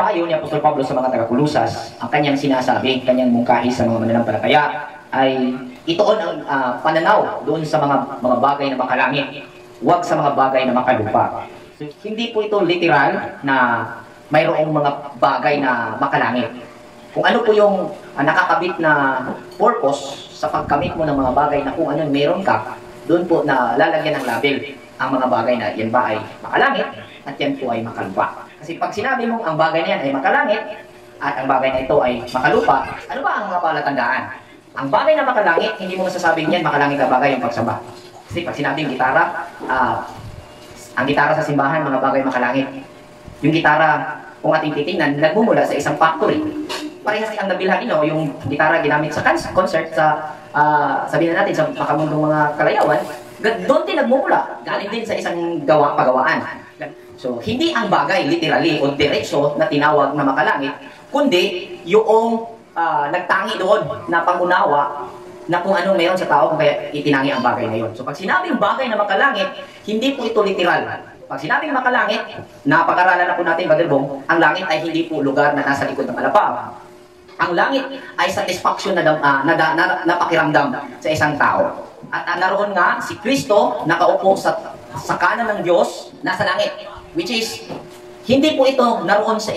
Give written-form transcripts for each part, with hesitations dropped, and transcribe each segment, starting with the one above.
payo ni Apostol Pablo sa mga taga-Kolosas, ang kanyang sinasabi, kanyang mungkahi sa mga mananampalataya ay itoon ang pananaw doon sa mga bagay na makalangit, huwag sa mga bagay na makalupa. So, hindi po ito literal na mayroong mga bagay na makalangit. Kung ano po yung nakakabit na purpose sa pagkamit mo ng mga bagay na kung ano meron ka, doon po na lalagyan ng label ang mga bagay na yan ba ay makalangit at yan po ay makalupa. Kasi pag sinabi mong ang bagay na yan ay makalangit at ang bagay na ito ay makalupa, ano ba ang mga palatandaan? Ang bagay na makalangit, hindi mo masasabing yan makalangit na bagay yung pagsamba. Kasi pag sinabing gitara, ang gitara sa simbahan, mga bagay makalangit. Yung gitara, kung ating titingnan, nagmumula sa isang factory. Parehas ang nabilhan yung gitara ginamit sa concert, sa sabihin na natin sa makamundong mga kalayawan, doon din nagmumula. Galing din sa isang pagawaan. So, hindi ang bagay, literally, o diretso na tinawag na makalangit, kundi yung nagtangi doon na pangunawa na kung anong meron sa tao kung kaya itinangi ang bagay na yun. So, pag sinabing bagay na makalangit, hindi po ito literal. Pag sinabing makalangit, napag-aralan na po natin, Brother Bong, ang langit ay hindi po lugar na nasa likod ng alapab. Ang langit ay satisfaction na pakiramdam sa isang tao. At naroon nga si Kristo nakaupo sa kanan ng Diyos nasa langit, which is hindi po ito naroon sa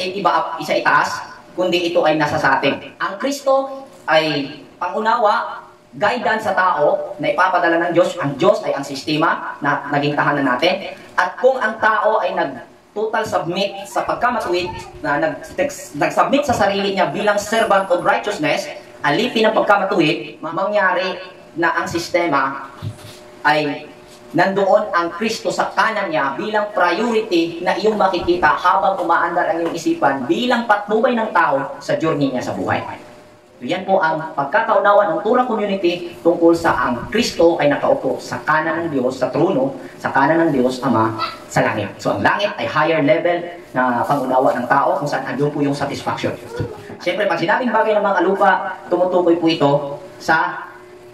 isa itaas, kundi ito ay nasa sa atin. Ang Kristo ay pangunawa, guidance sa tao na ipapadala ng Diyos. Ang Diyos ay ang sistema na naging tahanan natin. At kung ang tao ay total submit sa pagkamatuwid, na nag-submit sa sarili niya bilang servant of righteousness, alipin ang pagkamatuwid, mangyari na ang sistema ay nandoon ang Kristo sa kanan niya bilang priority na iyong makikita habang umaandar ang iyong isipan bilang patnubay ng tao sa journey niya sa buhay. So, yan po ang pagkakaunawa ng Tura Community tungkol sa ang Kristo ay nakaupo sa kanan ng Diyos, sa trono, sa kanan ng Diyos Ama sa langit. So ang langit ay higher level na pangunawa ng tao kung saan andun po yung satisfaction. Siyempre, pag sinabing bagay ng mga lupa, tumutukoy po ito sa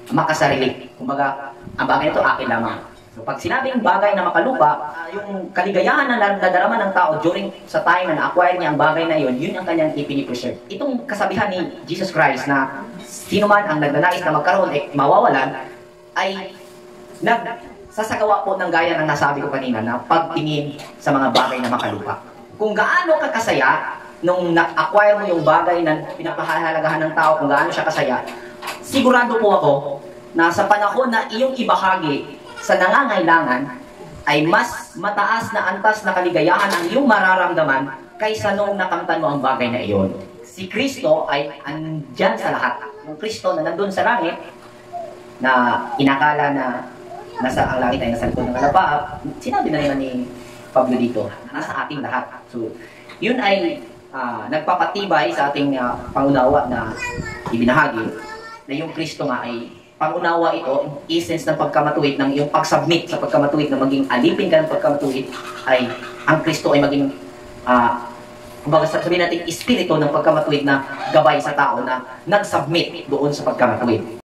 makasarili. Kumbaga, ang bagay ito akin lamang. So, pag sinabing bagay na makalupa, yung kaligayahan na nadarama ng tao during sa time na na-acquire niya ang bagay na yun, yun ang kanyang ipinipreserve. Itong kasabihan ni Jesus Christ na sino man ang nagnanais na magkaroon ay mawawalan, ay nagsasagawa po ng gaya ng nasabi ko kanina na pagtingin sa mga bagay na makalupa. Kung gaano ka kasaya nung na-acquire mo yung bagay na pinapahalagahan ng tao, kung gaano siya kasaya, sigurado po ako na sa panahon na iyong ibahagi sa nangangailangan ay mas mataas na antas na kaligayahan ang iyong mararamdaman kaysa noong nakamtan mo ang bagay na iyon. Si Kristo ay andyan sa lahat. Yung Kristo na nandun sa langit, na inakala na nasa ang langit ay nasa likod ng kalapa, sinabi na ni Pablo dito, nasa ating lahat. So, yun ay nagpapatibay sa ating pangunawa na ibinahagi na yung Kristo nga ay pangunawa ito, essence ng pagkamatuwid, ng iyong pag-submit sa pagkamatuwid, na maging alipin ka ng pagkamatuwid, ay ang Kristo ay maging, kumbaga sabihin natin, espiritu ng pagkamatuwid na gabay sa tao na nag-submit doon sa pagkamatuwid.